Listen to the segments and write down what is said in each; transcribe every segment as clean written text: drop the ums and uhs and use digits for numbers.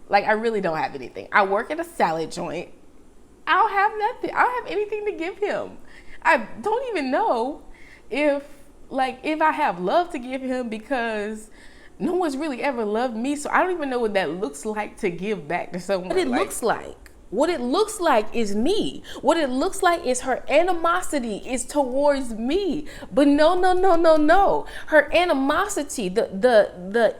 Like, I really don't have anything. I work at a salad joint. I don't have nothing. I don't have anything to give him. I don't even know if I have love to give him, because no one's really ever loved me. So I don't even know what that looks like to give back to someone. What it looks like is me. What it looks like is her animosity is towards me. But no. Her animosity, the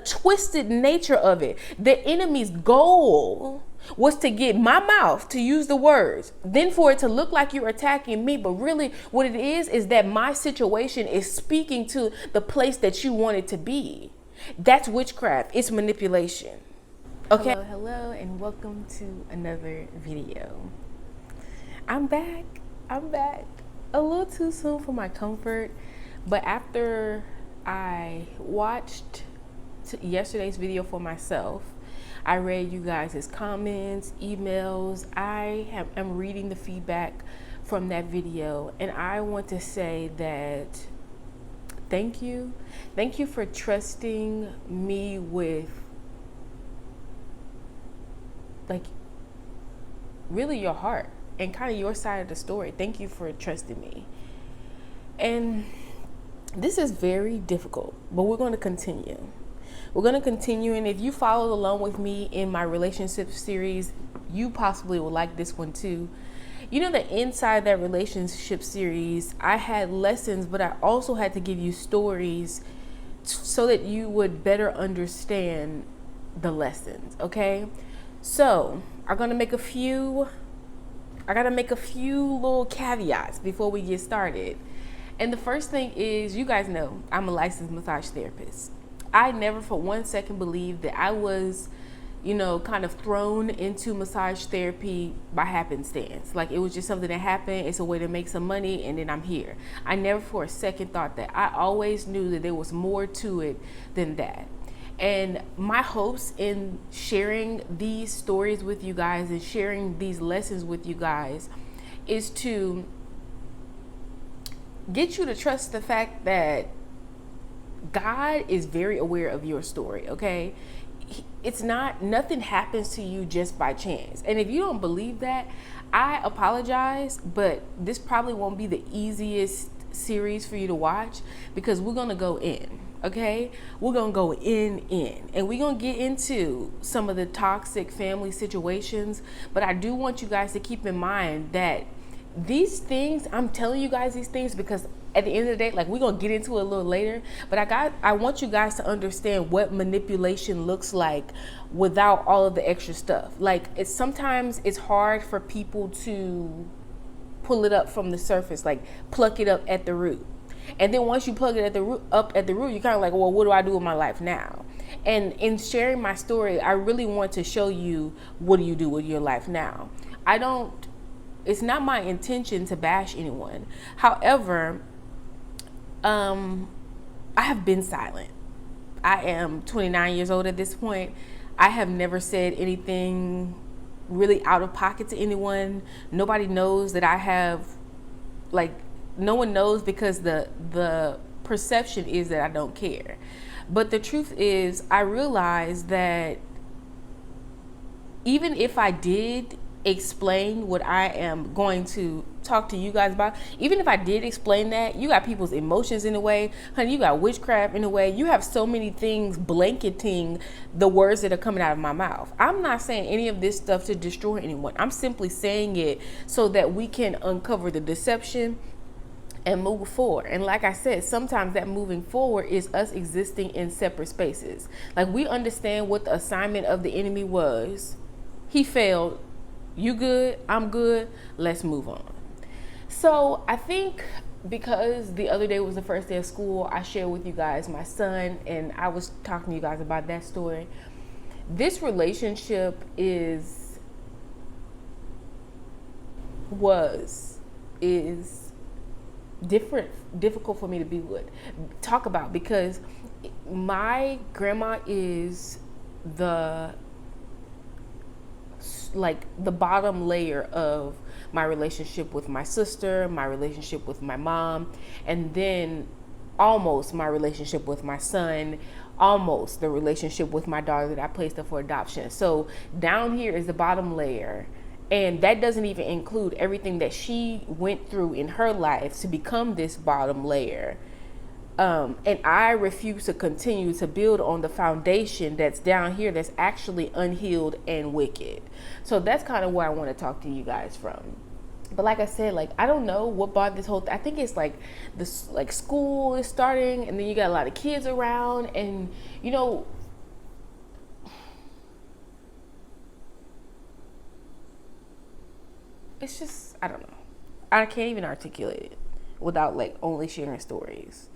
twisted nature of it, the enemy's goal was to get my mouth to use the words, then for it to look like you're attacking me. But really what it is that my situation is speaking to the place that you want it to be. That's witchcraft. It's manipulation. Okay. Hello, and welcome to another video. I'm back. A little too soon for my comfort, but after I watched yesterday's video for myself, I read you guys' comments, emails. I am reading the feedback from that video, and I want to say that thank you for trusting me with, like, really your heart and kind of your side of the story. Thank you for trusting me. And this is very difficult, but we're going to continue. And if you followed along with me in my relationship series, you possibly will like this one too. You know that inside that relationship series, I had lessons, but I also had to give you stories so that you would better understand the lessons, okay? So I gotta make a few little caveats before we get started. And the first thing is, you guys know I'm a licensed massage therapist. I never for 1 second believed that I was, kind of thrown into massage therapy by happenstance. Like, it was just something that happened. It's a way to make some money, and then I'm here. I never for a second thought that. I always knew that there was more to it than that. And my hopes in sharing these stories with you guys and sharing these lessons with you guys is to get you to trust the fact that God is very aware of your story, okay? It's not, nothing happens to you just by chance. And if you don't believe that, I apologize, but this probably won't be the easiest series for you to watch, because we're gonna go in, okay? We're gonna go in, and we're gonna get into some of the toxic family situations. But I do want you guys to keep in mind that these things, I'm telling you guys these things because at the end of the day, like, we're gonna get into it a little later, but I want you guys to understand what manipulation looks like without all of the extra stuff. Like, sometimes it's hard for people to pull it up from the surface, like pluck it up at the root. And then once you plug it up at the root, you're kind of like, well, what do I do with my life now? And in sharing my story, I really want to show you, what do you do with your life now? It's not my intention to bash anyone. However, I have been silent. I am 29 years old at this point. I have never said anything really out of pocket to anyone. Nobody knows that I have, no one knows, because the perception is that I don't care. But the truth is, I realize that even if I did explain what I am going to talk to you guys about, even if I did explain that, you got people's emotions in the way, honey, you got witchcraft in the way, you have so many things blanketing the words that are coming out of my mouth. I'm not saying any of this stuff to destroy anyone. I'm simply saying it so that we can uncover the deception and move forward. And like I said, sometimes that moving forward is us existing in separate spaces. Like, we understand what the assignment of the enemy was. He failed. You good, I'm good, let's move on. So I think because the other day was the first day of school, I shared with you guys my son, and I was talking to you guys about that story. This relationship is difficult for me to talk about, because my grandma is the bottom layer of my relationship with my sister, my relationship with my mom, and then almost my relationship with my son. almost the relationship with my daughter that I placed up for adoption. So down here is the bottom layer. And that doesn't even include everything that she went through in her life to become this bottom layer. And I refuse to continue to build on the foundation that's down here that's actually unhealed and wicked. So that's kind of where I want to talk to you guys from. But like I said, like, I don't know what brought this whole I think it's like this, like, school is starting, and then you got a lot of kids around, and you know, it's just, I don't know. I can't even articulate it without like only sharing stories.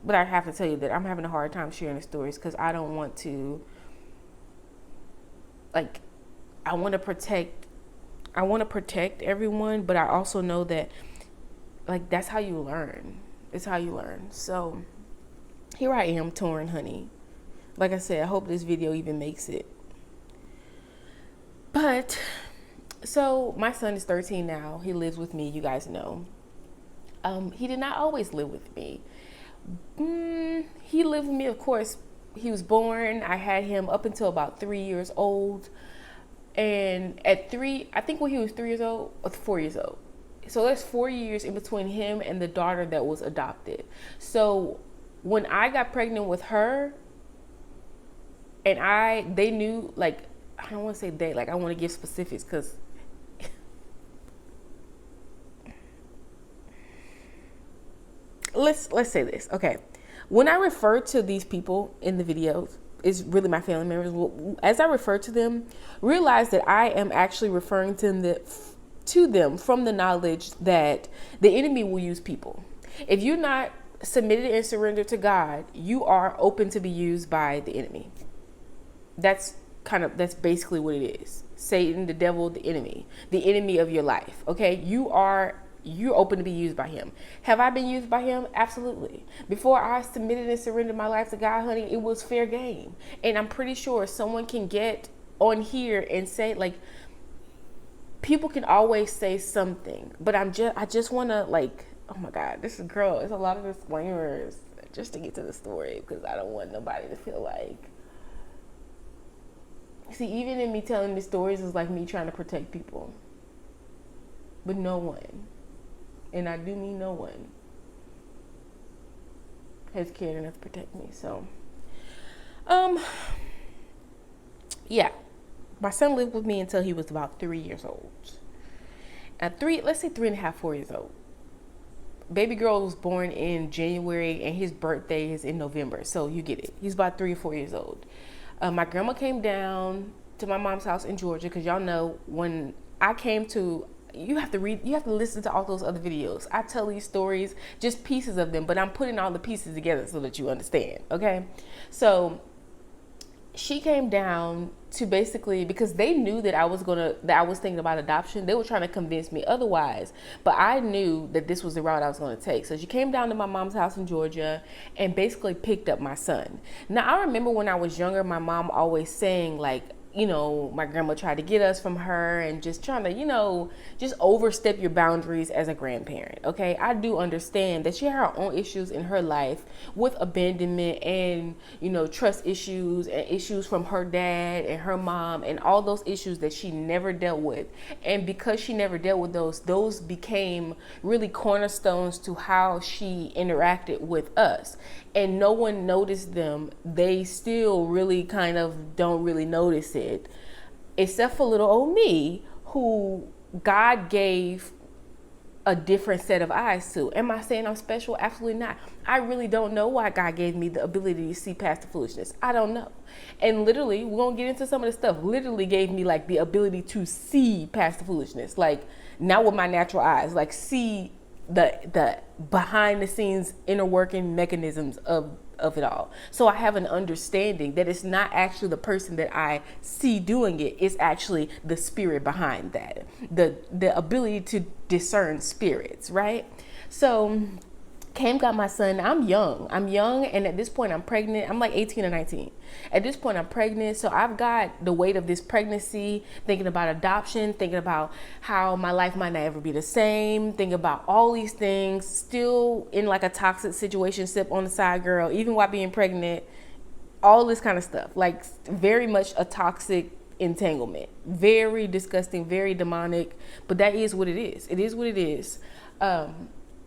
But I have to tell you that I'm having a hard time sharing the stories because I don't want to, like, I want to protect everyone, but I also know that, like, that's how you learn. It's how you learn. So here I am, torn, honey. Like I said, I hope this video even makes it. But so my son is 13 now. He lives with me, you guys know. He did not always live with me. He lived with me, of course. He was born, I had him up until about 3 years old. And at 3, I think when he was 3 years old, or 4 years old. So there's 4 years in between him and the daughter that was adopted. So when I got pregnant with her, and they knew, like, I don't want to say they, like, I want to give specifics because let's say this. Okay. When I refer to these people in the videos, it's really my family members. As I refer to them, realize that I am actually referring to them from the knowledge that the enemy will use people. If you're not submitted and surrendered to God, you are open to be used by the enemy. That's basically what it is. Satan, the devil, the enemy of your life. Okay. You're open to be used by him. Have I been used by him? Absolutely. Before I submitted and surrendered my life to God, honey, it was fair game. And I'm pretty sure someone can get on here and say, like, people can always say something, but I just want to, like, oh my God, it's a lot of disclaimers just to get to the story, because I don't want nobody to feel like, see, even in me telling the stories is like me trying to protect people, but no one, and I do mean no one, has cared enough to protect me. So, yeah, my son lived with me until he was about 3 years old. At let's say 3.5, 4 years old. Baby girl was born in January, and his birthday is in November. So you get it. He's about 3 or 4 years old. My grandma came down to my mom's house in Georgia, because y'all know when I came to, you have to listen to all those other videos. I tell these stories, just pieces of them, but I'm putting all the pieces together so that you understand. Okay. So she came down to basically, because they knew that I was thinking about adoption. They were trying to convince me otherwise, but I knew that this was the route I was going to take. So she came down to my mom's house in Georgia and basically picked up my son. Now, I remember when I was younger, my mom always saying, like, you know, my grandma tried to get us from her and just trying to, you know, just overstep your boundaries as a grandparent. Okay. I do understand that she had her own issues in her life with abandonment and, you know, trust issues and issues from her dad and her mom and all those issues that she never dealt with. And because she never dealt with those became really cornerstones to how she interacted with us. And no one noticed them. They still really kind of don't really notice it, except for little old me, who God gave a different set of eyes to. Am I saying I'm special? Absolutely not. I really don't know why God gave me the ability to see past the foolishness. I don't know. And literally, we're going to get into some of the stuff, literally gave me, like, the ability to see past the foolishness. Like, not with my natural eyes, like, see the behind the scenes inner working mechanisms of it all. So I have an understanding that it's not actually the person that I see doing it. It's actually the spirit behind that, the ability to discern spirits, right? So Cam got my son. I'm young, and at this point I'm pregnant. I'm like 18 or 19. At this point I'm pregnant, so I've got the weight of this pregnancy, thinking about adoption, thinking about how my life might not ever be the same, thinking about all these things, still in like a toxic situation, step on the side, girl, even while being pregnant. all this kind of stuff, like very much a toxic entanglement, very disgusting, very demonic, but that is what it is. It is what it is.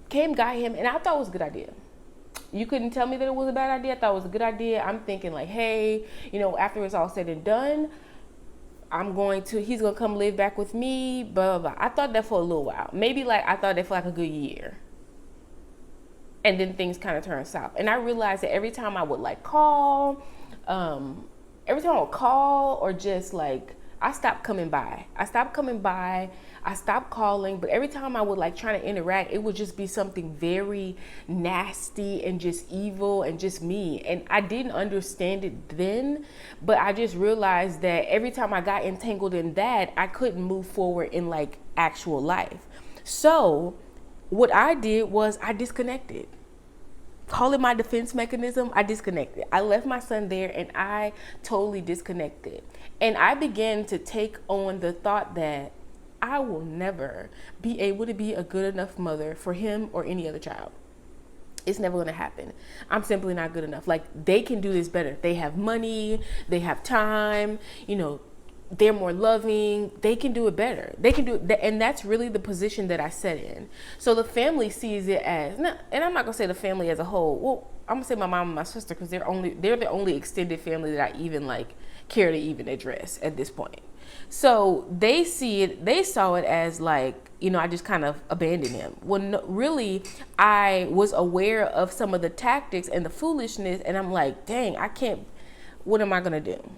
Came, got him, and I thought it was a good idea. You couldn't tell me that it was a bad idea. I thought it was a good idea. I'm thinking like, hey, after it's all said and done, he's going to come live back with me, blah, blah, blah. I thought that for a little while. Maybe I thought that for a good year. And then things kind of turned south. And I realized that every time I would call, or just I stopped coming by. I stopped calling, but every time I would try to interact, it would just be something very nasty and just evil and just mean. And I didn't understand it then, but I just realized that every time I got entangled in that, I couldn't move forward in actual life. So what I did was I disconnected. Call it my defense mechanism. I disconnected. I left my son there and I totally disconnected. And I began to take on the thought that I will never be able to be a good enough mother for him or any other child. It's never going to happen. I'm simply not good enough. They can do this better. They have money. They have time. They're more loving. They can do it better. They can do it. And that's really the position that I set in. So the family sees it as, and I'm not going to say the family as a whole. Well, I'm going to say my mom and my sister, because they're the only extended family that I even care to even address at this point. So they saw it as I just kind of abandoned him. Well, no, really, I was aware of some of the tactics and the foolishness, and I'm like, dang, I can't, what am I going to do?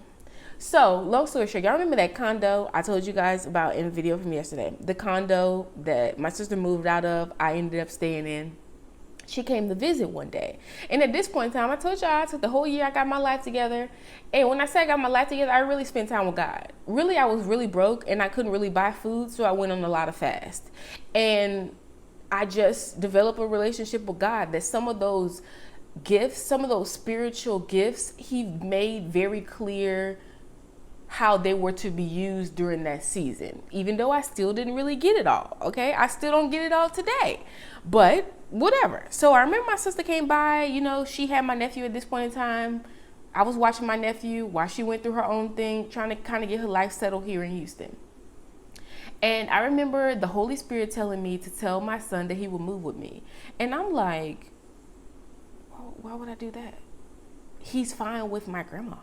So, long story short, y'all remember that condo I told you guys about in the video from yesterday? The condo that my sister moved out of, I ended up staying in. She came to visit one day. And at this point in time, I told y'all I took the whole year, I got my life together. And when I say I got my life together, I really spent time with God. Really, I was really broke and I couldn't really buy food, so I went on a lot of fast. And I just developed a relationship with God, that some of those gifts, some of those spiritual gifts, He made very clear how they were to be used during that season, even though I still didn't really get it all. Okay. I still don't get it all today, but whatever. So I remember my sister came by, she had my nephew at this point in time. I was watching my nephew while she went through her own thing, trying to kind of get her life settled here in Houston. And I remember the Holy Spirit telling me to tell my son that he would move with me. And I'm like, why would I do that? He's fine with my grandma.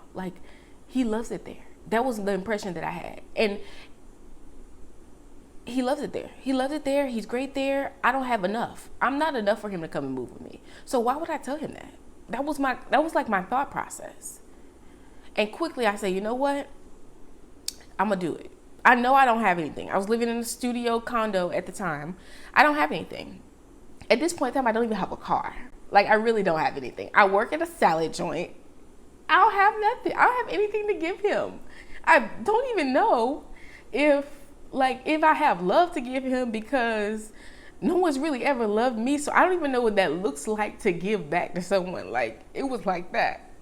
He loves it there. That was the impression that I had. And he loves it there. He loves it there. He's great there. I don't have enough. I'm not enough for him to come and move with me. So why would I tell him that? That was my thought process. And quickly I say, you know what? I'm going to do it. I know I don't have anything. I was living in a studio condo at the time. I don't have anything. At this point in time, I don't even have a car. I really don't have anything. I work at a salad joint. I don't have nothing. I don't have anything to give him. I don't even know if I have love to give him, because no one's really ever loved me. So I don't even know what that looks like to give back to someone. It was like that.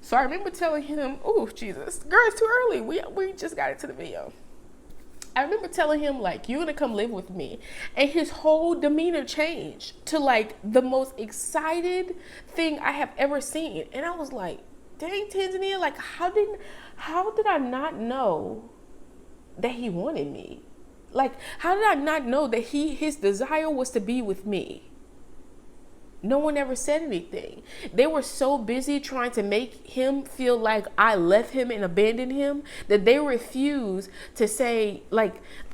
So I remember telling him, oh, Jesus, girl, it's too early. We just got into the video. I remember telling him, you're going to come live with me. And his whole demeanor changed to the most excited thing I have ever seen. And I was like, dang, Tanzania, how did I not know that he wanted me? How did I not know that his desire was to be with me? No one ever said anything. They were so busy trying to make him feel like I left him and abandoned him that they refused to say,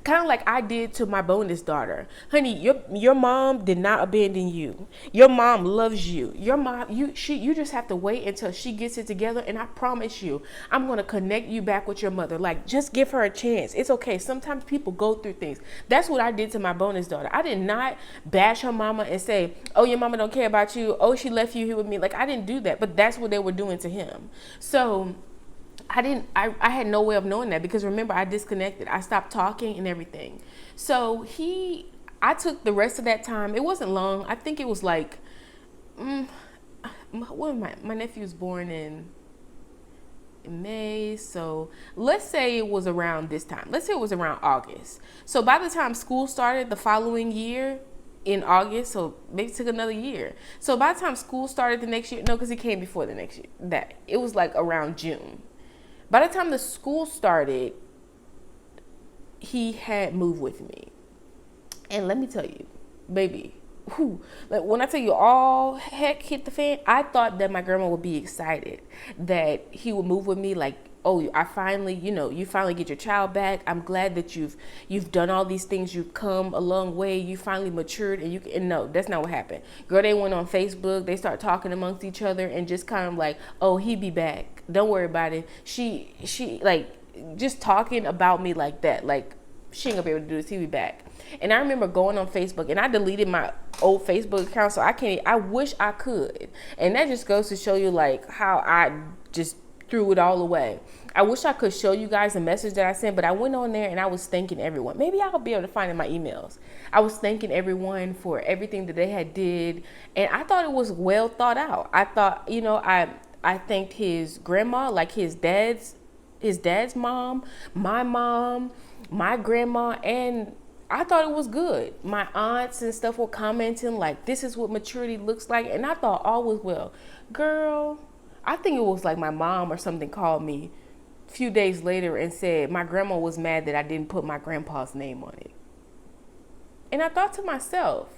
kind of like I did to my bonus daughter. Honey, your mom did not abandon you. Your mom loves you. Your mom, you just have to wait until she gets it together. And I promise you, I'm going to connect you back with your mother. Just give her a chance. It's okay. Sometimes people go through things. That's what I did to my bonus daughter. I did not bash her mama and say, oh, your mama don't care about you. Oh, she left you here with me. I didn't do that, but that's what they were doing to him. So I had no way of knowing that, because remember, I disconnected. I stopped talking and everything. So I took the rest of that time. It wasn't long. I think it was my nephew was born in May. So let's say it was around this time. Let's say it was around August. So by the time school started the following year, in August, so maybe it took another year. So by the time school started the next year, no, because he came before the next year. That it was like around June. By the time the school started, he had moved with me. And let me tell you, baby, like when I tell you all heck hit the fan, I thought that my grandma would be excited that he would move with me. Like, oh, I finally, you finally get your child back. I'm glad that you've done all these things. You've come a long way. You finally matured, and no, that's not what happened. Girl, they went on Facebook. They start talking amongst each other and just kind of like, oh, he be back. Don't worry about it. She like just talking about me like that. Like she ain't gonna be able to do this. He be back. And I remember going on Facebook, and I deleted my old Facebook account, so I wish I could. And that just goes to show you like how I just threw it all away. I wish I could show you guys a message that I sent, but I went on there and I was thanking everyone. Maybe I'll be able to find in my emails. I was thanking everyone for everything that they had did, and I thought it was well thought out. I thought, I thanked his grandma, like his dad's mom, my grandma, and I thought it was good. My aunts and stuff were commenting like, this is what maturity looks like. And I thought all was well. Girl, I think it was like my mom or something called me a few days later and said my grandma was mad that I didn't put my grandpa's name on it. And I thought to myself,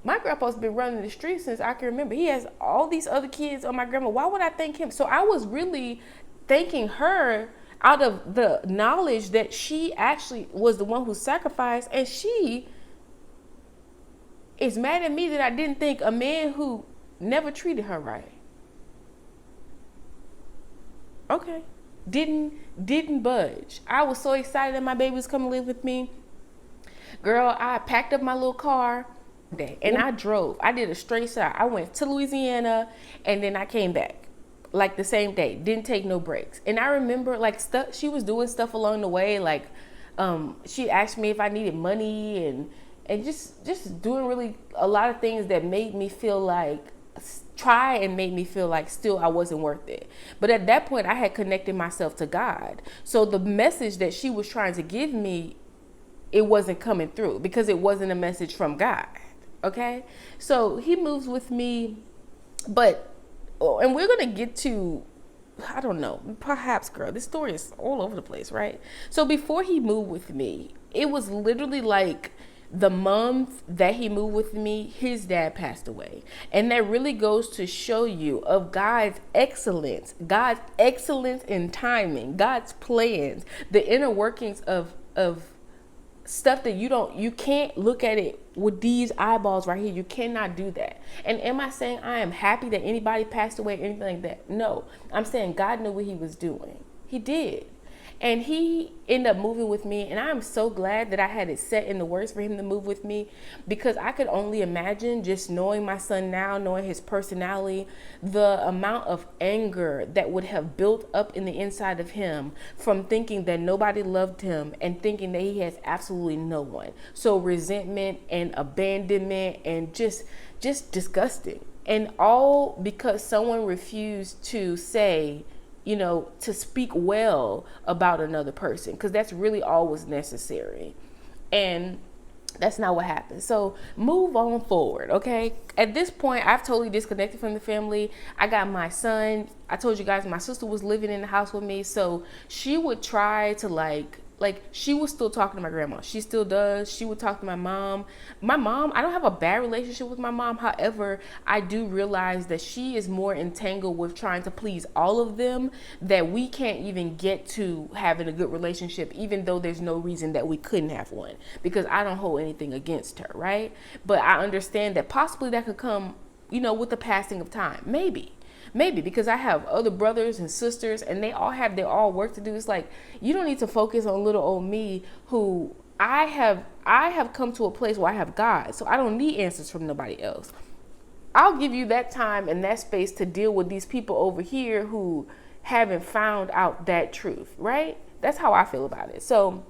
my grandpa's been running the streets since I can remember. He has all these other kids on my grandma. Why would I thank him? So I was really thanking her out of the knowledge that she actually was the one who sacrificed, and she is mad at me that I didn't think a man who never treated her right. Okay. Didn't budge. I was so excited that my baby was coming to live with me. Girl, I packed up my little car and I drove. I did a straight shot. I went to Louisiana and then I came back. Like the same day, didn't take no breaks. And I remember like stuff, she was doing stuff along the way. Like, she asked me if I needed money and just doing really a lot of things that made me feel like, made me feel like still I wasn't worth it. But at that point I had connected myself to God. So the message that she was trying to give me, it wasn't coming through because it wasn't a message from God. Okay. So he moves with me, and we're going to get to, I don't know, perhaps, girl, this story is all over the place, right? So before he moved with me, it was literally like the month that he moved with me, his dad passed away. And that really goes to show you of God's excellence in timing, God's plans, the inner workings of stuff that you can't look at it with these eyeballs right here. You cannot do that. And am I saying I am happy that anybody passed away or anything like that? No, I'm saying God knew what he was doing. He did. And he ended up moving with me. And I'm so glad that I had it set in the works for him to move with me, because I could only imagine, just knowing my son now, knowing his personality, the amount of anger that would have built up in the inside of him from thinking that nobody loved him and thinking that he has absolutely no one. So resentment and abandonment and just disgusting. And all because someone refused to say, to speak well about another person, because that's really all was necessary. And that's not what happened. So move on forward. Okay. At this point, I've totally disconnected from the family. I got my son. I told you guys my sister was living in the house with me. So she would try to like she was still talking to my grandma. She still does. She would talk to my mom. My mom, I don't have a bad relationship with my mom. However, I do realize that she is more entangled with trying to please all of them, that we can't even get to having a good relationship, even though there's no reason that we couldn't have one, because I don't hold anything against her, right? But I understand that possibly that could come, with the passing of time. Maybe because I have other brothers and sisters and they all have their work to do. It's like, you don't need to focus on little old me, who I have come to a place where I have God. So I don't need answers from nobody else. I'll give you that time and that space to deal with these people over here who haven't found out that truth, right? That's how I feel about it. So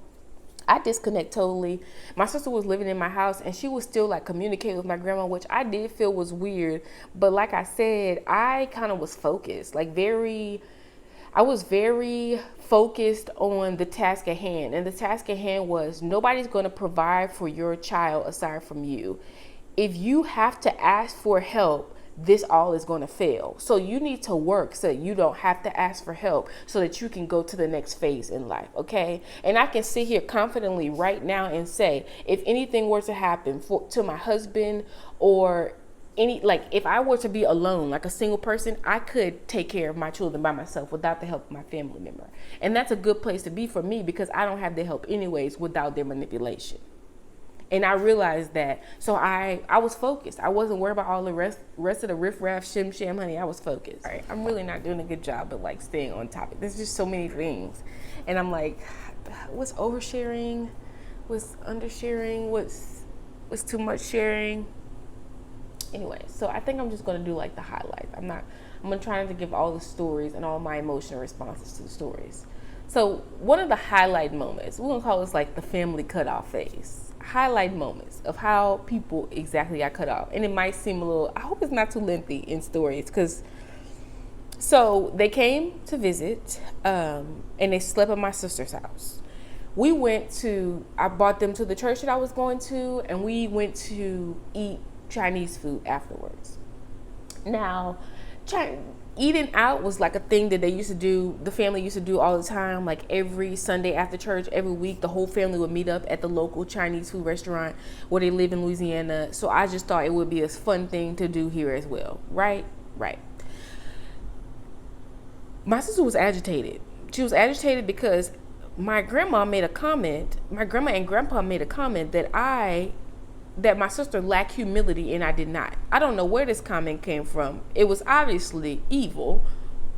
I disconnect totally. My sister was living in my house and she was still like communicating with my grandma, which I did feel was weird. But like I said, I kind of was focused, I was very focused on the task at hand. And the task at hand was, nobody's going to provide for your child aside from you. if you have to ask for help, this all is going to fail. So you need to work so that you don't have to ask for help, so that you can go to the next phase in life. Okay. And I can sit here confidently right now and say, if anything were to happen to my husband, or if I were to be alone, like a single person, I could take care of my children by myself without the help of my family member. And that's a good place to be for me, because I don't have their help anyways without their manipulation. And I realized that. So I was focused. I wasn't worried about all the rest of the riffraff, shim sham, honey. I was focused. All right, I'm really not doing a good job of staying on topic. There's just so many things. And I'm like, what's oversharing? What's undersharing? What's too much sharing? Anyway, so I think I'm just going to do the highlights. I'm going to try to give all the stories and all my emotional responses to the stories. So one of the highlight moments, we're going to call this the family cutoff phase. Highlight moments of how people exactly got cut off. And it might seem a little, I hope it's not too lengthy in stories, so they came to visit, and they slept at my sister's house. I brought them to the church that I was going to, and we went to eat Chinese food afterwards. Now, eating out was a thing that they used to do, the family used to do all the time. Every Sunday after church, every week, the whole family would meet up at the local Chinese food restaurant where they live in Louisiana. So I just thought it would be a fun thing to do here as well. Right. My sister was agitated. She was agitated because my grandma and grandpa made a comment that my sister lacked humility and I did not. I don't know where this comment came from. It was obviously evil,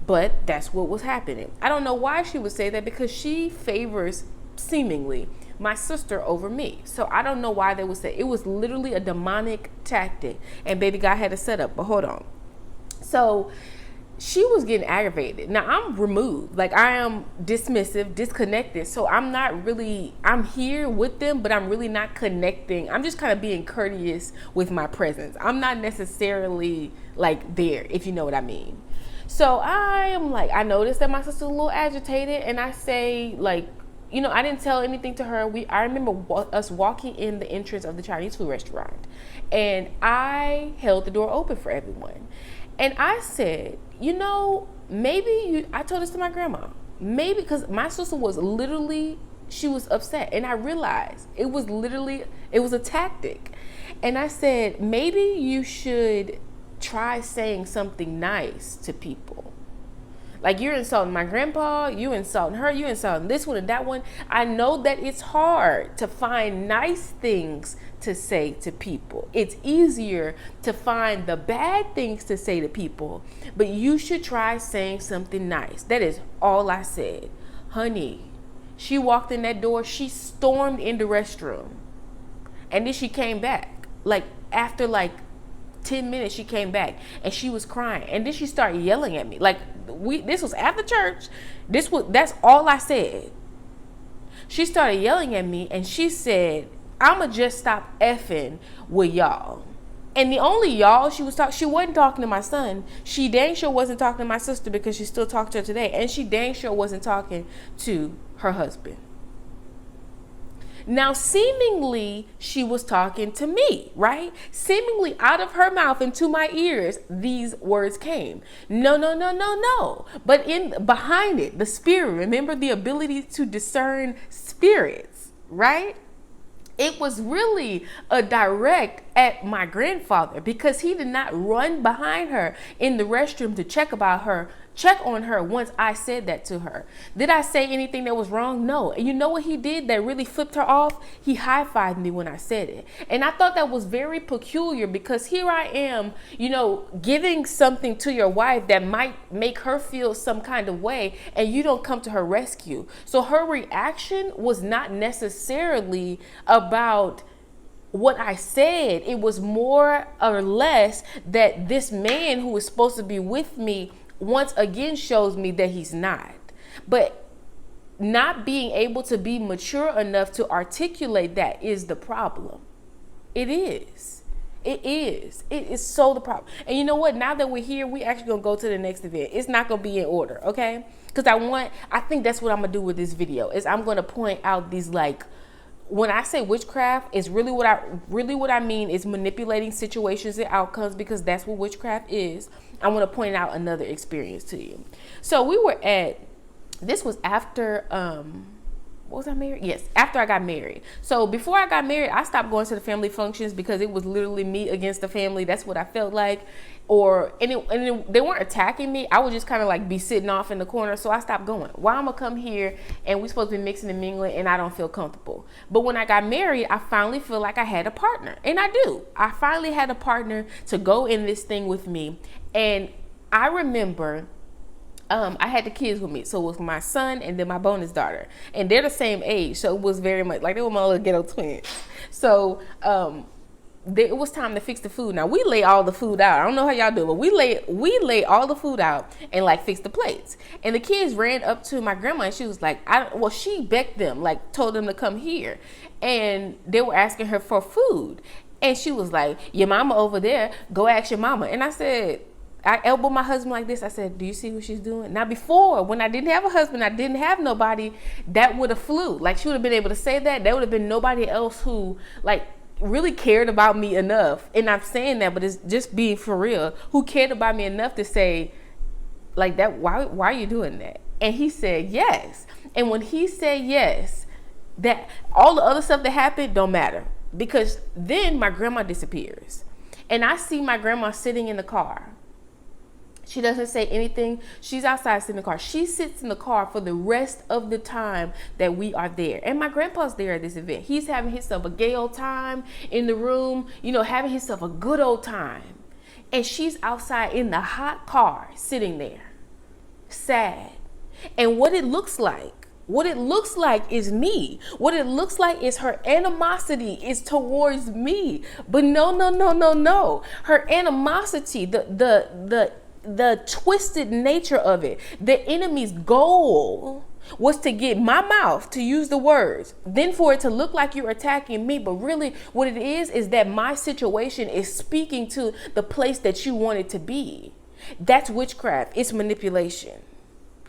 but that's what was happening. I don't know why she would say that, because she favors, seemingly, my sister over me. So I don't know why they would say. It was literally a demonic tactic, and baby God had a setup. But hold on. So she was getting aggravated. Now I'm removed. I am dismissive, disconnected. So I'm here with them, but I'm really not connecting. I'm just kind of being courteous with my presence. I'm not necessarily there, if you know what I mean. So I noticed that my sister's a little agitated, and I say I didn't tell anything to her. I remember us walking in the entrance of the Chinese food restaurant, and I held the door open for everyone. And I said, I told this to my grandma, maybe because my sister she was upset. And I realized it was a tactic. And I said, maybe you should try saying something nice to people. You're insulting my grandpa, you insulting her, you insulting this one and that one. I know that it's hard to find nice things to say to people. It's easier to find the bad things to say to people, but you should try saying something nice. That is all I said. Honey, she walked in that door, she stormed in the restroom, and then she came back. After 10 minutes, she came back and she was crying, and then she started yelling at me. This was after church. That's all I said. She started yelling at me, and she said, I'ma just stop effing with y'all. And the only y'all she wasn't talking to my son. She dang sure wasn't talking to my sister, because she still talked to her today. And she dang sure wasn't talking to her husband. Now, seemingly, she was talking to me, right? Seemingly out of her mouth into my ears, these words came. No. But behind it, the spirit, remember the ability to discern spirits, right? It was really a direct at my grandfather, because he did not run behind her in the restroom to check on her once I said that to her. Did I say anything that was wrong? No. And you know what he did that really flipped her off? He high-fived me when I said it. And I thought that was very peculiar, because here I am, giving something to your wife that might make her feel some kind of way, and you don't come to her rescue. So her reaction was not necessarily about what I said. It was more or less that this man who was supposed to be with me once again shows me that he's not. But not being able to be mature enough to articulate that is the problem. It is. It is so the problem. And you know what? Now that we're here, we actually gonna go to the next event. It's not gonna be in order, okay? Because I think that's what I'm gonna do with this video, is I'm gonna point out these when I say witchcraft, it's really what I mean is manipulating situations and outcomes, because that's what witchcraft is. I want to point out another experience to you. So we were at, this was after was I married? Yes, after I got married. So before I got married, I stopped going to the family functions because it was literally me against the family. That's what I felt like. They weren't attacking me. I would just kind of like be sitting off in the corner. So I stopped going. Why I'm gonna come here and we supposed to be mixing and mingling and I don't feel comfortable. But when I got married, I finally feel like I had a partner. And I do. I finally had a partner to go in this thing with me. And I remember I had the kids with me. So it was my son and then my bonus daughter. And they're the same age. So it was very much like they were my little ghetto twins. So it was time to fix the food. Now we lay all the food out. I don't know how y'all do, but we lay all the food out and like fix the plates. And the kids ran up to my grandma and she was like, she begged them, like told them to come here. And they were asking her for food. And she was like, your mama over there, go ask your mama. And I said, I elbowed my husband like this. I said, do you see what she's doing? Now before, when I didn't have a husband, I didn't have nobody, that would have flew. Like she would have been able to say that. There would have been nobody else who like really cared about me enough. And I'm saying that, but it's just being for real. Who cared about me enough to say like that, why are you doing that? And he said yes. And when he said yes, that all the other stuff that happened don't matter. Because then my grandma disappears. And I see my grandma sitting in the car. She doesn't say anything. She's outside sitting in the car. She sits in the car for the rest of the time that we are there. And my grandpa's there at this event. He's having himself a gay old time in the room, having himself a good old time. And she's outside in the hot car sitting there, sad. And what it looks like is me. What it looks like is her animosity is towards me. But no. Her animosity, the twisted nature of it, the enemy's goal was to get my mouth to use the words, then for it to look like you're attacking me. But really what it is that my situation is speaking to the place that you want it to be. That's witchcraft. It's manipulation.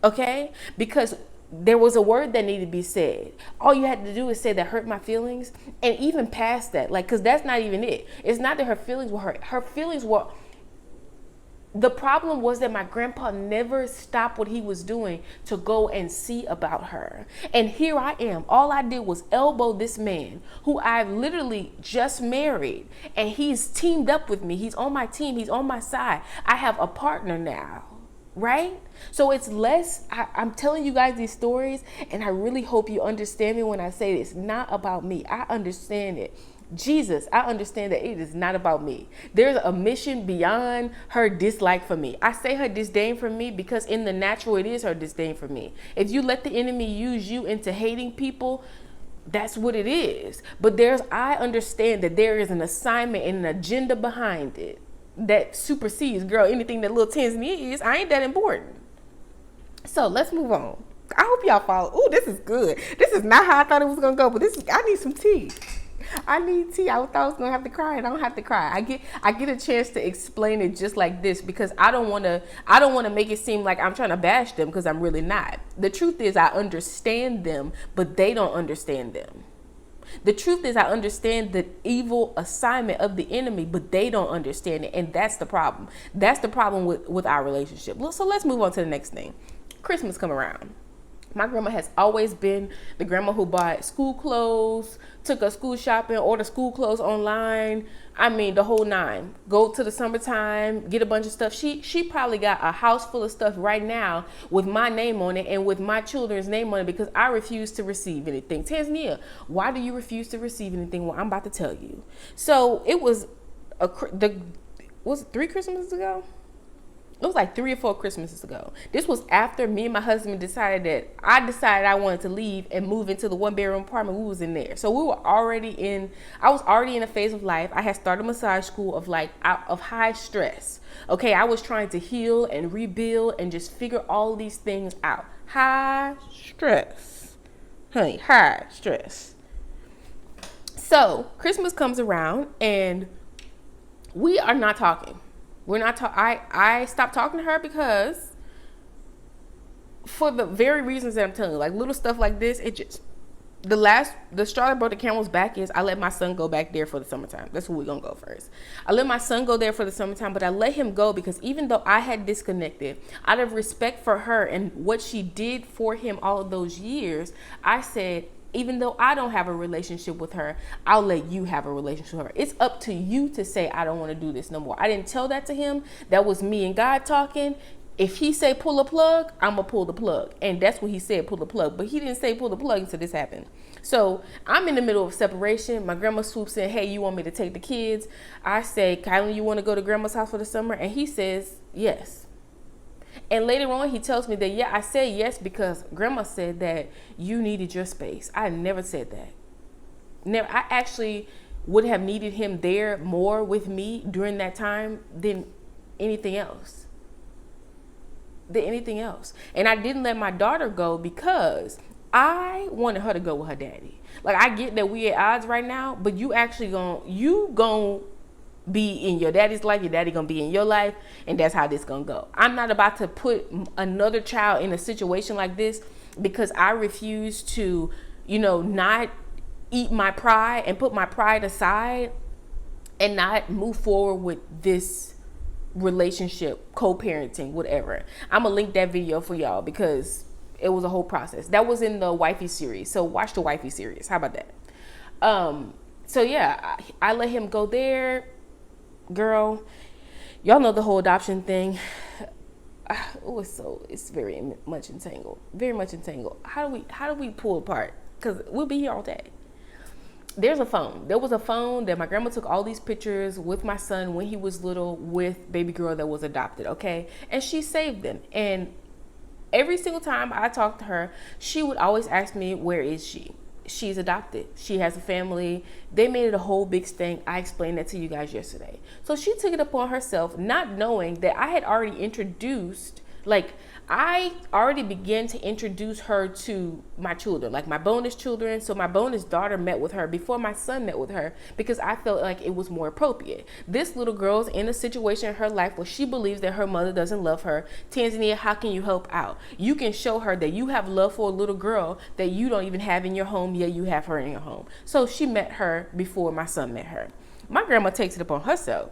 Okay? Because there was a word that needed to be said. All you had to do is say that hurt my feelings. And even past that, like, because that's not even it. It's not that her feelings were hurt. Her feelings were... The problem was that my grandpa never stopped what he was doing to go and see about her. And here I am. All I did was elbow this man who I've literally just married. And he's teamed up with me. He's on my team. He's on my side. I have a partner now. Right? So it's less, I'm telling you guys these stories, and I really hope you understand me when I say it's not about me. I understand it. Jesus, I understand that it is not about me. There's a mission beyond her dislike for me. I say her disdain for me because in the natural, it is her disdain for me. If you let the enemy use you into hating people, that's what it is. But I understand that there is an assignment and an agenda behind it that supersedes, girl, anything that little Tanzania is. I ain't that important. So let's move on. I hope y'all follow. Ooh, this is good. This is not how I thought it was gonna go, but I need some tea. I need tea. I thought I was gonna have to cry, and I don't have to cry. I get a chance to explain it just like this because I don't wanna make it seem like I'm trying to bash them, because I'm really not. The truth is I understand them, but they don't understand them. The truth is I understand the evil assignment of the enemy, but they don't understand it. And that's the problem. That's the problem with our relationship. So let's move on to the next thing. Christmas come around. My grandma has always been the grandma who bought school clothes, took us school shopping, ordered school clothes online. I mean, the whole nine. Go to the summertime, get a bunch of stuff. She probably got a house full of stuff right now with my name on it and with my children's name on it because I refuse to receive anything. Tanzania, why do you refuse to receive anything? Well, I'm about to tell you. So it was was it 3 Christmases ago? It was like 3 or 4 Christmases ago. This was after me and my husband decided I wanted to leave and move into the 1-bedroom apartment. We was in there. So I was already in a phase of life. I had started massage school of high stress. Okay. I was trying to heal and rebuild and just figure all these things out. High stress, honey, high stress. So Christmas comes around and we are not talking. We're not I stopped talking to her because for the very reasons that I'm telling you, like little stuff like this, it the straw that broke the camel's back is I let my son go back there for the summertime. That's where we're gonna go first. I let my son go there for the summertime, but I let him go because even though I had disconnected, out of respect for her and what she did for him all of those years, I said, even though I don't have a relationship with her, I'll let you have a relationship with her. It's up to you to say, I don't want to do this no more. I didn't tell that to him. That was me and God talking. If he say pull a plug, I'm going to pull the plug. And that's what he said, pull the plug. But he didn't say pull the plug until this happened. So I'm in the middle of separation. My grandma swoops in, hey, you want me to take the kids? I say, Kylan, you want to go to grandma's house for the summer? And he says, yes. And later on, he tells me that, yeah, I said yes because grandma said that you needed your space. I never said that. Never. I actually would have needed him there more with me during that time than anything else. And I didn't let my daughter go because I wanted her to go with her daddy. Like, I get that we at odds right now, but you actually gonna be in your daddy's life, your daddy gonna be in your life, and that's how this gonna go. I'm not about to put another child in a situation like this because I refuse to, not eat my pride and put my pride aside and not move forward with this relationship, co-parenting, whatever. I'm gonna link that video for y'all because it was a whole process. That was in the wifey series, so watch the wifey series. How about that? So yeah, I let him go there. Girl, y'all know the whole adoption thing. It's very much entangled. How do we pull apart? Because we'll be here all day. There was a phone that my grandma took all these pictures with my son when he was little with baby girl that was adopted, okay? And she saved them. And every single time I talked to her, she would always ask me, where is she? She's adopted. She has a family. They made it a whole big thing. I explained that to you guys yesterday. So she took it upon herself, not knowing that I had already I already began to introduce her to my children, like my bonus children. So my bonus daughter met with her before my son met with her because I felt like it was more appropriate. This little girl's in a situation in her life where she believes that her mother doesn't love her. Tanzania, how can you help out? You can show her that you have love for a little girl that you don't even have in your home, yet you have her in your home. So she met her before my son met her. My grandma takes it upon herself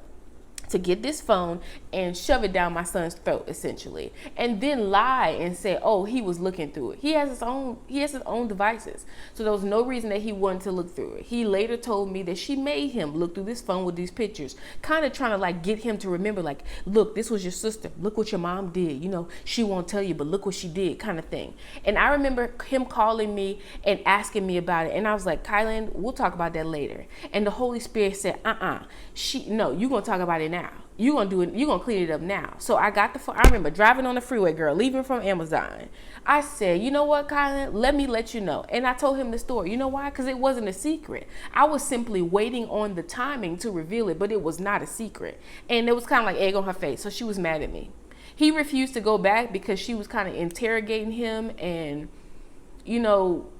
to get this phone and shove it down my son's throat, essentially, and then lie and say, oh, he was looking through it. He has his own devices. So there was no reason that he wanted to look through it. He later told me that she made him look through this phone with these pictures, kind of trying to get him to remember, look, this was your sister. Look what your mom did. She won't tell you, but look what she did, kind of thing. And I remember him calling me and asking me about it. And I was like, Kylan, we'll talk about that later. And the Holy Spirit said, no, you're going to talk about it now. You're going to do it. You're going to clean it up now. So I got the phone. I remember driving on the freeway, girl, leaving from Amazon. I said, you know what, Kylan, let me let you know. And I told him the story. You know why? Because it wasn't a secret. I was simply waiting on the timing to reveal it, but it was not a secret. And it was kind of like egg on her face. So she was mad at me. He refused to go back because she was kind of interrogating him and,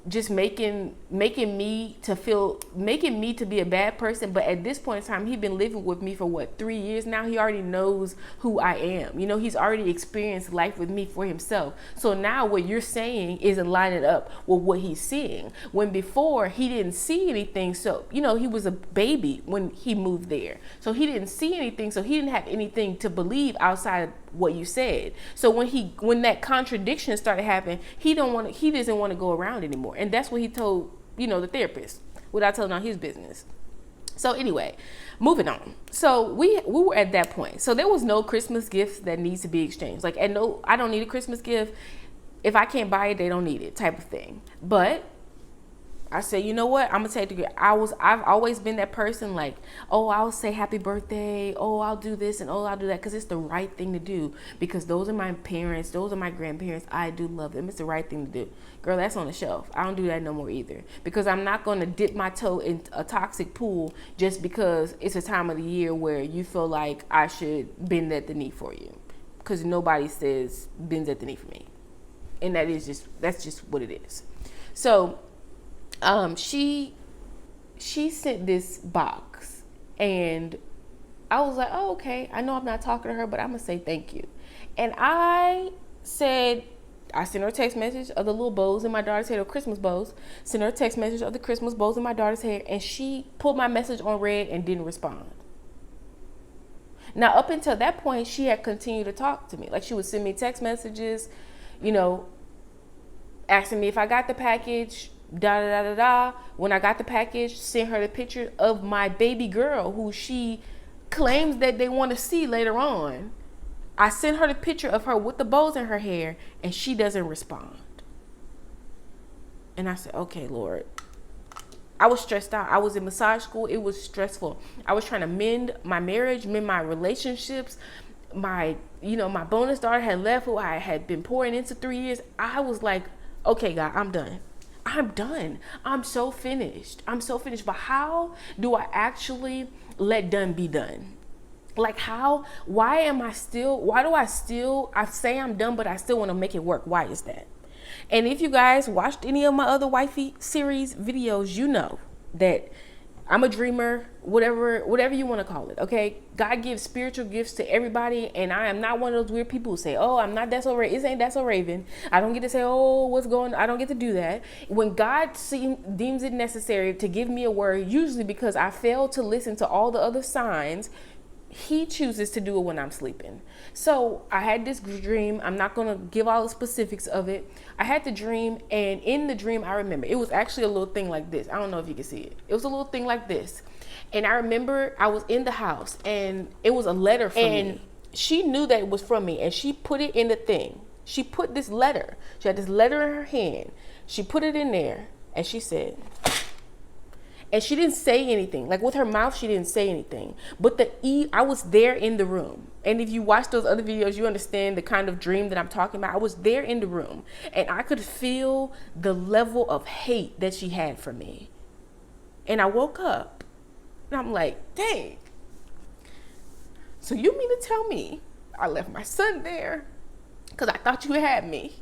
just making me to be a bad person. But at this point in time, he'd been living with me for 3 years now. He already knows who I am. He's already experienced life with me for himself. So now what you're saying isn't lining up with what he's seeing. When before he didn't see anything. So, he was a baby when he moved there. So he didn't see anything. So he didn't have anything to believe outside of what you said. So when that contradiction started happening, he doesn't want to go around anymore. And that's what he told, the therapist, without telling all his business. So anyway, moving on. So we were at that point. So there was no Christmas gifts that needs to be exchanged. And no, I don't need a Christmas gift. If I can't buy it, they don't need it, type of thing. But I said, you know what? I'm going to take the gift. I've always been that person I'll say happy birthday. Oh, I'll do this and oh, I'll do that. Because it's the right thing to do. Because those are my parents. Those are my grandparents. I do love them. It's the right thing to do. Girl, that's on the shelf. I don't do that no more either. Because I'm not going to dip my toe in a toxic pool just because it's a time of the year where you feel like I should bend at the knee for you. Because nobody says bends at the knee for me. And that's just what it is. So she sent this box and I was like, oh, okay. I know I'm not talking to her, but I'm going to say thank you. And I said, I sent her a text message of the little bows in my daughter's hair, or Christmas bows. Sent her a text message of the Christmas bows in my daughter's hair, and she put my message on read and didn't respond. Now, up until that point, she had continued to talk to me. Like, she would send me text messages, you know, asking me if I got the package, da da da da da. When I got the package, sent her the picture of my baby girl, who she claims that they want to see later on. I sent her the picture of her with the bows in her hair, and she doesn't respond. And I said, okay, Lord. I was stressed out. I was in massage school. It was stressful. I was trying to mend my marriage, mend my relationships. My bonus daughter had left, who I had been pouring into 3 years. I was like, okay, God, I'm done. I'm done. I'm so finished. But how do I actually let done be done? Like, why do I say I'm done, but I still want to make it work? Why is that? And if you guys watched any of my other wifey series videos, you know that I'm a dreamer, whatever you want to call it. Okay. God gives spiritual gifts to everybody. And I am not one of those weird people who say, oh, I'm not That's So Raven. It ain't That's So Raven. I don't get to say, oh, what's going on? I don't get to do that. When God deems it necessary to give me a word, usually because I fail to listen to all the other signs, He chooses to do it when I'm sleeping. So I had this dream. I'm not going to give all the specifics of it. I had the dream, and in the dream, I remember it was actually a little thing like this. I don't know if you can see it. It was a little thing like this. And I remember I was in the house, and it was a letter from me. And she knew that it was from me, and she put it in the thing. She put this letter. She had this letter in her hand. She put it in there, and she said, and she didn't say anything. Like, with her mouth, she didn't say anything. But I was there in the room. And if you watch those other videos, you understand the kind of dream that I'm talking about. I was there in the room, and I could feel the level of hate that she had for me. And I woke up, and I'm like, dang. So you mean to tell me I left my son there because I thought you had me?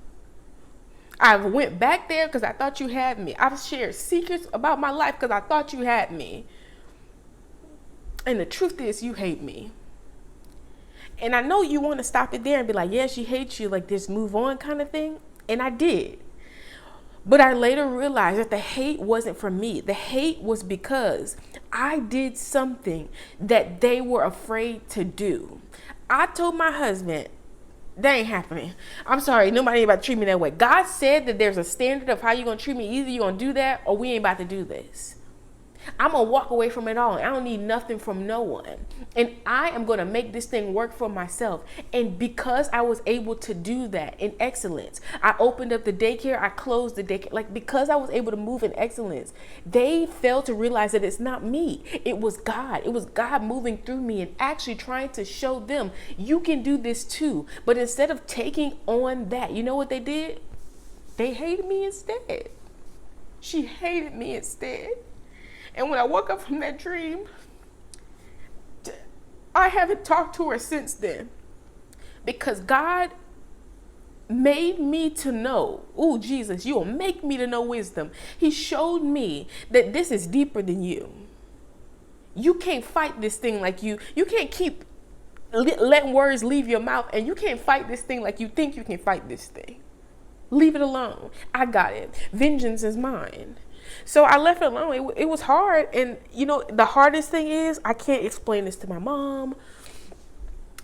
I went back there because I thought you had me. I've shared secrets about my life because I thought you had me. And the truth is, you hate me. And I know you want to stop it there and be like, yeah, she hates you, like this move on kind of thing. And I did. But I later realized that the hate wasn't from me. The hate was because I did something that they were afraid to do. I told my husband, that ain't happening. I'm sorry. Nobody ain't about to treat me that way. God said that there's a standard of how you're going to treat me. Either you're going to do that or we ain't about to do this. I'm going to walk away from it all. I don't need nothing from no one. And I am going to make this thing work for myself. And because I was able to do that in excellence, I opened up the daycare. I closed the daycare. Like, because I was able to move in excellence, they failed to realize that it's not me. It was God. It was God moving through me and actually trying to show them, you can do this too. But instead of taking on that, you know what they did? They hated me instead. She hated me instead. And when I woke up from that dream, I haven't talked to her since then, because God made me to know, oh, Jesus, you'll make me to know wisdom. He showed me that this is deeper than you. You can't fight this thing like you can't keep letting words leave your mouth, and you can't fight this thing like you think you can fight this thing. Leave it alone. I got it. Vengeance is mine. So I left it alone. It was hard. And, you know, the hardest thing is I can't explain this to my mom.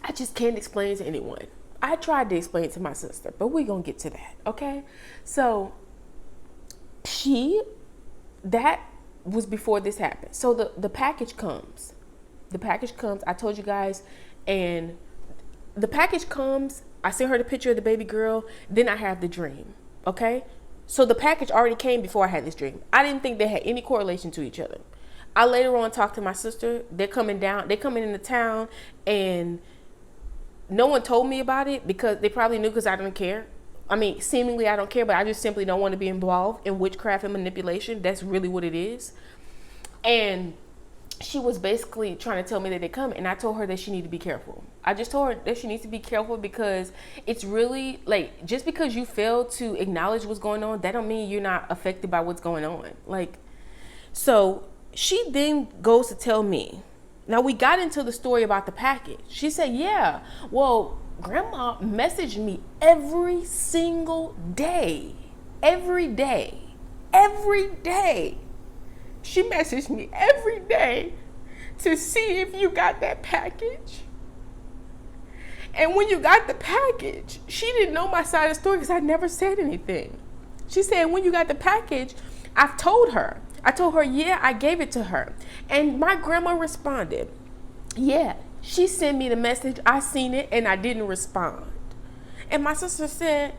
I just can't explain it to anyone. I tried to explain it to my sister, but we're going to get to that. Okay. So that was before this happened. So the package comes. I told you guys, and the package comes. I sent her the picture of the baby girl. Then I have the dream. Okay. So the package already came before I had this dream. I didn't think they had any correlation to each other. I later on talked to my sister. They're coming into town, and no one told me about it because they probably knew, because I don't care. I mean, seemingly I don't care, but I just simply don't want to be involved in witchcraft and manipulation. That's really what it is. And she was basically trying to tell me that they come, and I told her that she needed to be careful. I just told her that she needs to be careful, because it's really like, just because you fail to acknowledge what's going on, that don't mean you're not affected by what's going on. Like, so she then goes to tell me. Now, we got into the story about the package. She said, yeah, well, grandma messaged me every single day. Every day. Every day. She messaged me every day to see if you got that package. And when you got the package, she didn't know my side of the story because I never said anything. She said, when you got the package, I told her, yeah, I gave it to her. And my grandma responded, yeah, she sent me the message, I seen it, and I didn't respond. And my sister said,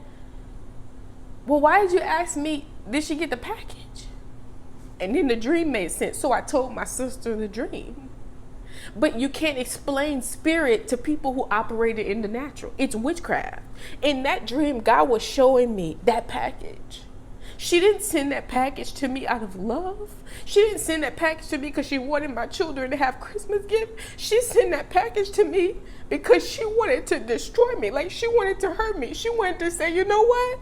well, why did you ask me, did she get the package? And then the dream made sense. So I told my sister the dream. But you can't explain spirit to people who operated in the natural. It's witchcraft. In that dream, God was showing me that package. She didn't send that package to me out of love. She didn't send that package to me because she wanted my children to have Christmas gifts. She sent that package to me because she wanted to destroy me. Like, she wanted to hurt me. She wanted to say, you know what?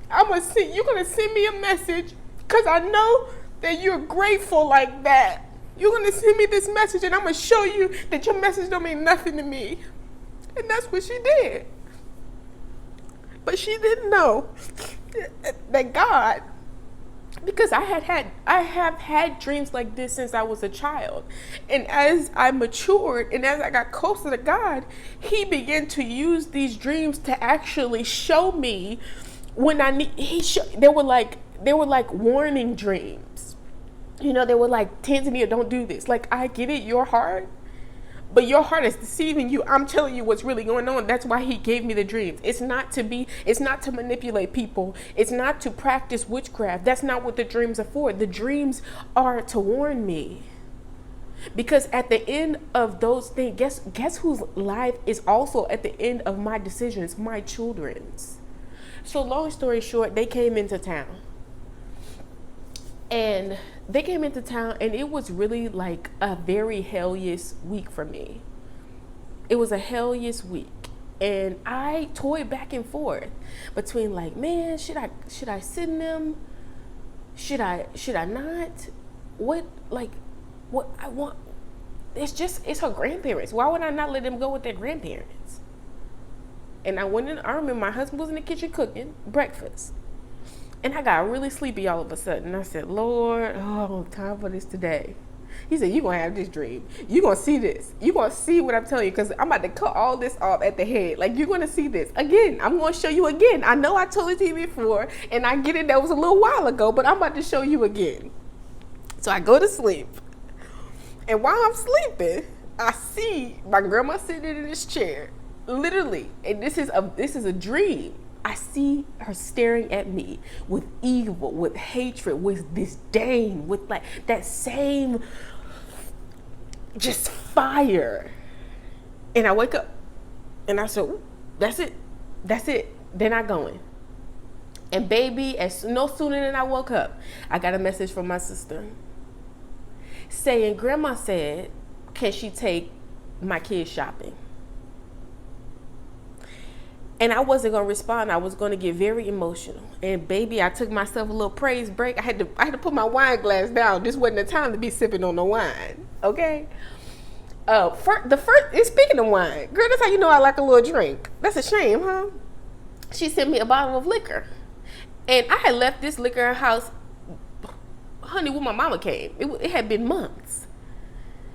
You're going to send me a message because I know that you're grateful like that. You're going to send me this message and I'm going to show you that your message don't mean nothing to me. And that's what she did. But she didn't know that God, because I have had dreams like this since I was a child. And as I matured and as I got closer to God, he began to use these dreams to actually show me when I need, they were like warning dreams. You know, they were like, Tanzania, don't do this. Like, I get it, your heart, but your heart is deceiving you. I'm telling you what's really going on. That's why he gave me the dreams. It's not to manipulate people. It's not to practice witchcraft. That's not what the dreams are for. The dreams are to warn me. Because at the end of those things, guess whose life is also at the end of my decisions? My children's. So long story short, they came into town. And they came into town and it was really like a very hellish week for me. It was a hellish week. And I toyed back and forth between like, man, should I send them? Should I not? What I want, it's her grandparents. Why would I not let them go with their grandparents? And I remember my husband was in the kitchen cooking breakfast. And I got really sleepy all of a sudden. I said, Lord, time for this today. He said, you're going to have this dream. You're going to see this. You're going to see what I'm telling you because I'm about to cut all this off at the head. Like, you're going to see this. Again, I'm going to show you again. I know I told it to you before, and I get it. That was a little while ago, but I'm about to show you again. So I go to sleep. And while I'm sleeping, I see my grandma sitting in this chair. Literally. And this is a dream. I see her staring at me with evil, with hatred, with disdain, with like that same just fire. And I wake up and I said, that's it. They're not going. And baby, no sooner than I woke up, I got a message from my sister saying, Grandma said, can she take my kids shopping? And I wasn't going to respond. I was going to get very emotional. And baby, I took myself a little praise break. I had to put my wine glass down. This wasn't the time to be sipping on the wine. Okay? Speaking of wine, girl, that's how you know I like a little drink. That's a shame, huh? She sent me a bottle of liquor. And I had left this liquor house, honey, when my mama came. It had been months.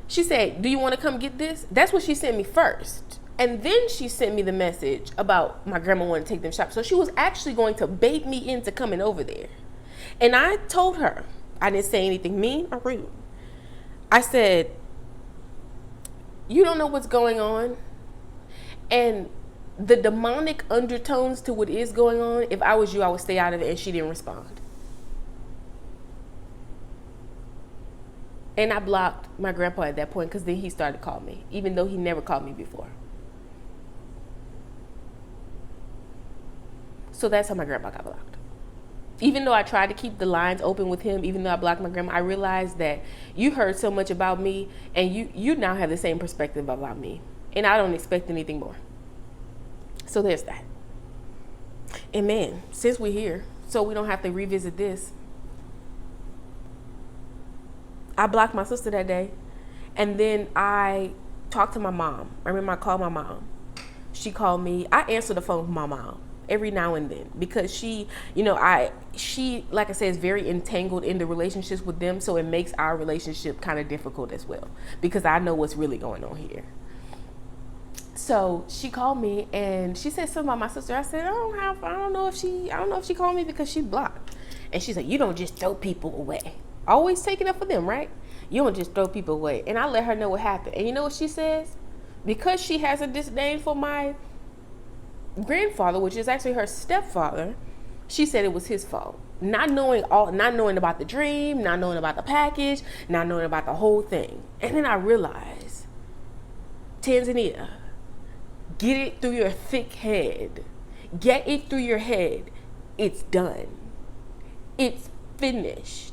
She said, do you want to come get this? That's what she sent me first. And then she sent me the message about my grandma wanting to take them shopping. So she was actually going to bait me into coming over there. And I told her, I didn't say anything mean or rude. I said, you don't know what's going on. And the demonic undertones to what is going on, if I was you, I would stay out of it. And she didn't respond. And I blocked my grandpa at that point because then he started to call me, even though he never called me before. So that's how my grandpa got blocked. Even though I tried to keep the lines open with him, even though I blocked my grandma, I realized that you heard so much about me and you now have the same perspective about me. And I don't expect anything more. So there's that. And man, since we're here, so we don't have to revisit this, I blocked my sister that day. And then I talked to my mom. I remember I called my mom. She called me. I answer the phone with my mom every now and then because she, she, like I said, is very entangled in the relationships with them. So it makes our relationship kind of difficult as well because I know what's really going on here. So she called me and she said something about my sister. I said, I don't know if she called me because she blocked. And she's like, you don't just throw people away. Always taking up for them, right? You don't just throw people away. And I let her know what happened. And you know what she says? Because she has a disdain for my grandfather, which is actually her stepfather, she said it was his fault. Not knowing about the dream, not knowing about the package, not knowing about the whole thing. And then I realized, Tanzania, get it through your thick head. Get it through your head. It's done. It's finished.